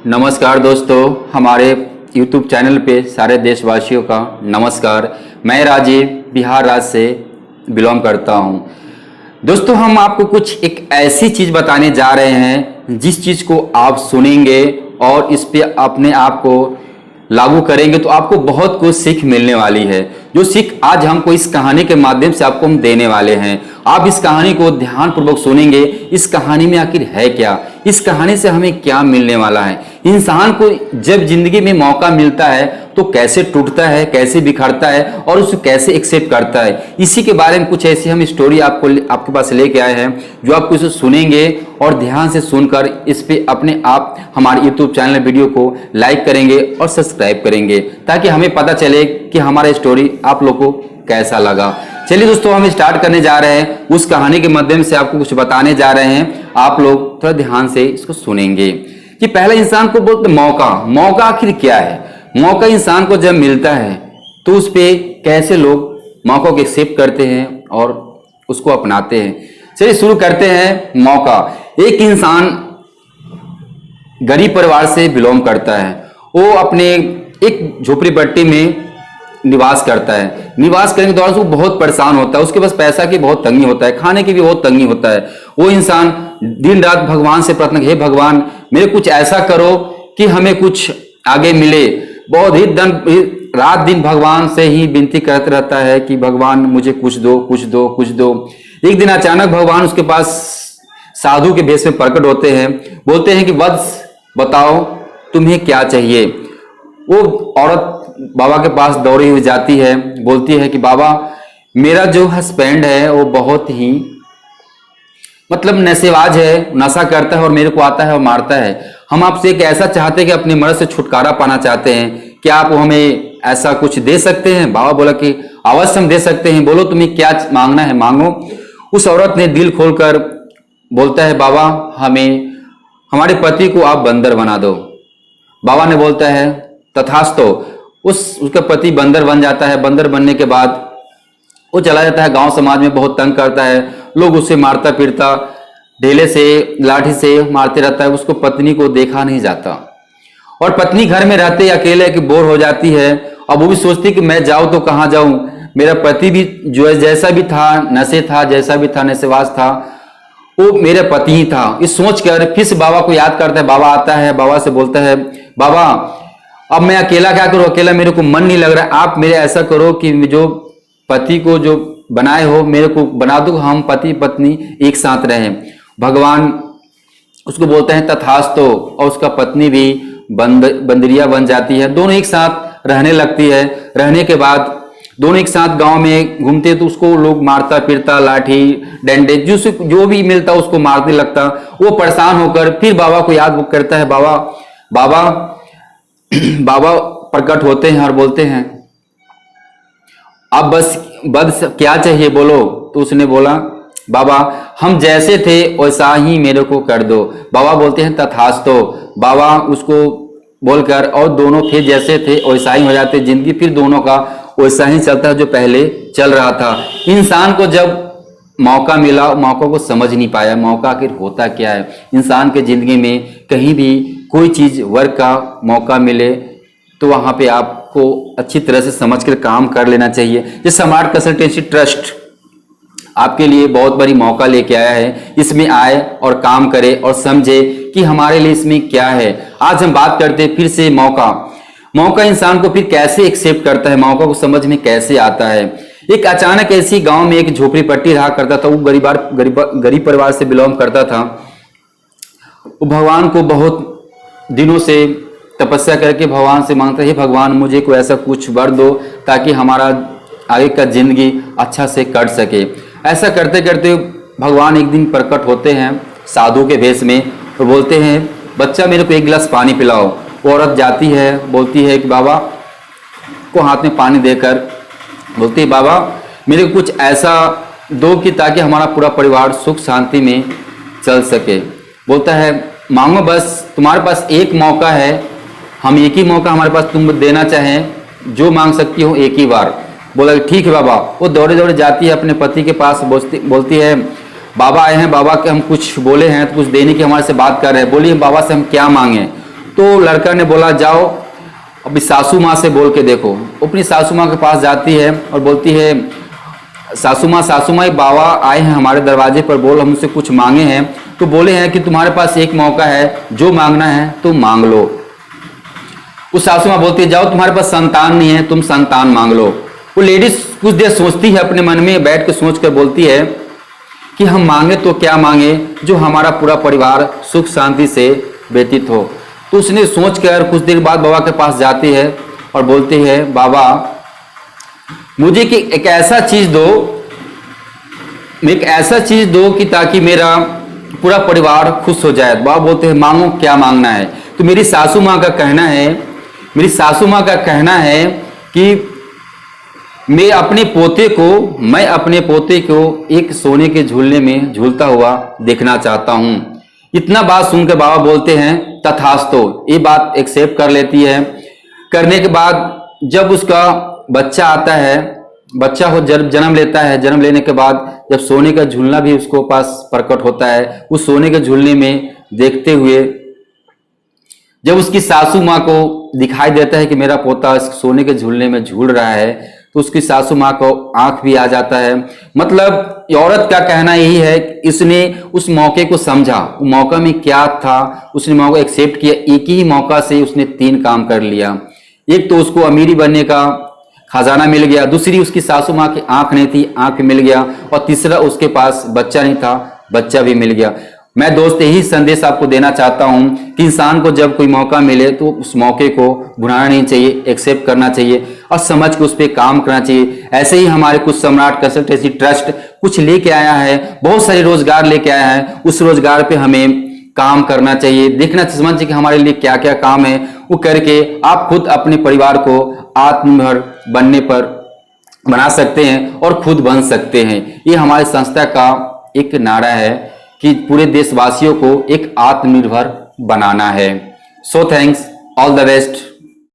नमस्कार दोस्तों, हमारे YouTube चैनल पे सारे देशवासियों का नमस्कार। मैं राजीव बिहार राज्य से बिलोंग करता हूँ। दोस्तों, हम आपको कुछ एक ऐसी चीज़ बताने जा रहे हैं जिस चीज़ को आप सुनेंगे और इस पे अपने आप को लागू करेंगे तो आपको बहुत कुछ सीख मिलने वाली है। जो सीख आज हमको इस कहानी के माध्यम से आपको हम देने वाले हैं। आप इस कहानी को ध्यानपूर्वक सुनेंगे। इस कहानी में आखिर है क्या, इस कहानी से हमें क्या मिलने वाला है। इंसान को जब जिंदगी में मौका मिलता है तो कैसे टूटता है, कैसे बिखरता है और उसे कैसे एक्सेप्ट करता है, इसी के बारे में कुछ ऐसी हम स्टोरी आपके पास लेके आए हैं जो आपको इसे सुनेंगे और ध्यान से सुनकर इस पे अपने आप हमारे YouTube चैनल वीडियो को लाइक करेंगे और सब्सक्राइब करेंगे ताकि हमें पता चले कि हमारा स्टोरी आप लोग को कैसा लगा। चलिए दोस्तों, हम स्टार्ट करने जा रहे हैं। उस कहानी के माध्यम से आपको कुछ बताने जा रहे हैं। आप लोग थोड़ा ध्यान से इसको सुनेंगे कि पहला इंसान को बोलते मौका आखिर क्या है। मौका इंसान को जब मिलता है तो उस पे कैसे लोग मौका को एक्सेप्ट करते हैं और उसको अपनाते हैं। चलिए शुरू करते हैं। मौका। एक इंसान गरीब परिवार से बिलोंग करता है। वो अपने एक झोपड़ी पट्टी में निवास करता है। निवास करने के दौरान वो बहुत परेशान होता है। उसके पास पैसा की बहुत तंगी होता है, खाने की भी बहुत तंगी होता है। वो इंसान दिन रात भगवान से प्रार्थना, हे भगवान मेरे कुछ ऐसा करो कि हमें कुछ आगे मिले। बहुत ही रात दिन भगवान से ही विनती करते रहता है कि भगवान मुझे कुछ दो, कुछ दो, कुछ दो। एक दिन अचानक भगवान उसके पास साधु के भेष में प्रकट होते हैं। बोलते हैं कि वत्स बताओ तुम्हें क्या चाहिए। वो औरत बाबा के पास दौड़ी हुई जाती है, बोलती है कि बाबा मेरा जो हस्बैंड है वो बहुत ही नशेबाज है, नशा करता है और मेरे को आता है और मारता है। हम आपसे एक ऐसा चाहते हैं कि अपने मर्द से छुटकारा पाना चाहते हैं, क्या आप हमें ऐसा कुछ दे सकते हैं। बाबा बोला कि अवश्य हम दे सकते हैं, बोलो तुम्हें क्या मांगना है मांगो। उस औरत ने दिल खोलकर बोलता है बाबा हमें हमारे पति को आप बंदर बना दो। बाबा ने बोलता है तथास्तु। उसका पति बंदर बन जाता है। बंदर बनने के बाद वो चला जाता है, गांव समाज में बहुत तंग करता है। लोग उसे मारता पीटता, ढेले से लाठी से मारते रहता है। उसको पत्नी को देखा नहीं जाता और पत्नी घर में रहते अकेले कि बोर हो जाती है। अब वो भी सोचती कि मैं जाऊं तो कहाँ जाऊं, मेरा पति भी जो जैसा भी था नशे था, जैसा भी था नशेबाज था, वो मेरा पति ही था। इस सोच कर फिर से बाबा को याद करता है। बाबा आता है, बाबा से बोलता है बाबा अब मैं अकेला क्या करूं, अकेला मेरे को मन नहीं लग रहा। आप मेरे ऐसा करो कि जो पति को जो बनाए हो मेरे को बना दो, हम पति पत्नी एक साथ रहें। भगवान उसको बोलते हैं तथास्तु और उसका पत्नी भी बंदरिया बन जाती है। दोनों एक साथ रहने लगती है। रहने के बाद दोनों एक साथ गांव में घूमते तो उसको लोग मारता पीटता, लाठी डंडे जो भी मिलता उसको मारने लगता। वो परेशान होकर फिर बाबा को याद करता है। बाबा प्रकट होते हैं और बोलते हैं अब बस क्या चाहिए बोलो। तो उसने बोला बाबा हम जैसे थे वैसा ही मेरे को कर दो। बाबा बोलते हैं तथास्तु। बाबा उसको बोलकर और दोनों फिर जैसे थे वैसा ही हो जाते। जिंदगी फिर दोनों का वैसा ही चलता है जो पहले चल रहा था। इंसान को जब मौका मिला, मौका को समझ नहीं पाया मौका आखिर होता क्या है। इंसान के जिंदगी में कहीं भी कोई चीज वर्क का मौका मिले तो वहां पे आपको अच्छी तरह से समझकर काम कर लेना चाहिए। जैसे स्मार्ट कंसल्टेंसी ट्रस्ट आपके लिए बहुत बड़ी मौका लेके आया है। इसमें आए और काम करे और समझे कि हमारे लिए इसमें क्या है। आज हम बात करते हैं फिर से मौका इंसान को फिर कैसे एक्सेप्ट करता है, मौका को समझ में कैसे आता है। एक अचानक ऐसी गांव में एक झोपड़ी पट्टी रहा करता था। वो गरीब परिवार से बिलोंग करता था। वो भगवान को बहुत दिनों से तपस्या करके भगवान से मांगता है भगवान मुझे कोई ऐसा कुछ वर दो ताकि हमारा आगे का जिंदगी अच्छा से कट सके। ऐसा करते करते भगवान एक दिन प्रकट होते हैं साधु के भेष में और बोलते हैं बच्चा मेरे को एक गिलास पानी पिलाओ। वो औरत जाती है, बोलती है कि बाबा को हाथ में पानी देकर बोलती है बाबा मेरे को कुछ ऐसा दो कि ताकि हमारा पूरा परिवार सुख शांति में चल सके। बोलता है मांगो, बस तुम्हारे पास एक मौका है, हम एक ही मौका हमारे पास तुम देना चाहें, जो मांग सकती हो एक ही बार। बोला ठीक है बाबा। वो दौड़े दौड़े जाती है अपने पति के पास, बोलती है बाबा आए हैं, बाबा के हम कुछ बोले हैं तो कुछ देने की हमारे से बात कर रहे हैं, बोलिए बाबा से हम क्या मांगे। तो लड़का ने बोला जाओ अभी सासू माँ से बोल के देखो। अपनी सासू माँ के पास जाती है और बोलती है सासू माँ बाबा आए हैं हमारे दरवाजे पर, बोल हमसे कुछ मांगे हैं। तो बोले हैं कि तुम्हारे पास एक मौका है, जो मांगना है तुम मांग लो। उस सासू माँ बोलती है जाओ तुम्हारे पास संतान नहीं है, तुम संतान मांग लो। वो लेडीज कुछ देर सोचती है, अपने मन में बैठ के सोच कर बोलती है कि हम मांगे तो क्या मांगे, जो हमारा पूरा परिवार सुख शांति से व्यतीत हो। तो उसने सोचकर कुछ देर बाद बाबा के पास जाती है और बोलती है बाबा मुझे कि एक ऐसा चीज दो कि ताकि मेरा पूरा परिवार खुश हो जाए। बाबा बोलते हैं मांगो, क्या मांगना है। तो मेरी सासू माँ का कहना है कि मैं अपने पोते को एक सोने के झूलने में झूलता हुआ देखना चाहता हूं। इतना बात सुनकर बाबा बोलते हैं तथास्तु। ये बात एक्सेप्ट कर लेती है। करने के बाद जब उसका बच्चा आता है, बच्चा हो जन्म लेता है, जन्म लेने के बाद जब सोने का झूलना भी उसको पास प्रकट होता है, उस सोने के झूलने में देखते हुए जब उसकी सासू माँ को दिखाई देता है कि मेरा पोता इस सोने के झूलने में झूल रहा है, तो उसकी सासू माँ को आंख भी आ जाता है। मतलब औरत का कहना यही है कि इसने उस मौके को समझा, वो मौका में क्या था, उसने मौका एक्सेप्ट किया। एक ही मौका से उसने 3 काम कर लिया। एक तो उसको अमीरी बनने का खजाना मिल गया, दूसरी उसकी सासू माँ की आंख नहीं थी, आंख मिल गया, और तीसरा उसके पास बच्चा नहीं था, बच्चा भी मिल गया। मैं दोस्त यही संदेश आपको देना चाहता हूं कि इंसान को जब कोई मौका मिले तो उस मौके को भुलाना नहीं चाहिए, एक्सेप्ट करना चाहिए और समझ के उस पर काम करना चाहिए। ऐसे ही हमारे कुछ सम्राट कंसल्टेंसी ट्रस्ट कुछ लेके आया है, बहुत सारे रोजगार लेके आया है, उस रोजगार पे हमें काम करना चाहिए, देखना समझ कि हमारे लिए क्या क्या काम है, वो करके आप खुद अपने परिवार को आत्मनिर्भर बना सकते हैं और खुद बन सकते हैं। ये हमारी संस्था का एक नारा है कि पूरे देशवासियों को एक आत्मनिर्भर बनाना है। So thanks, all the best.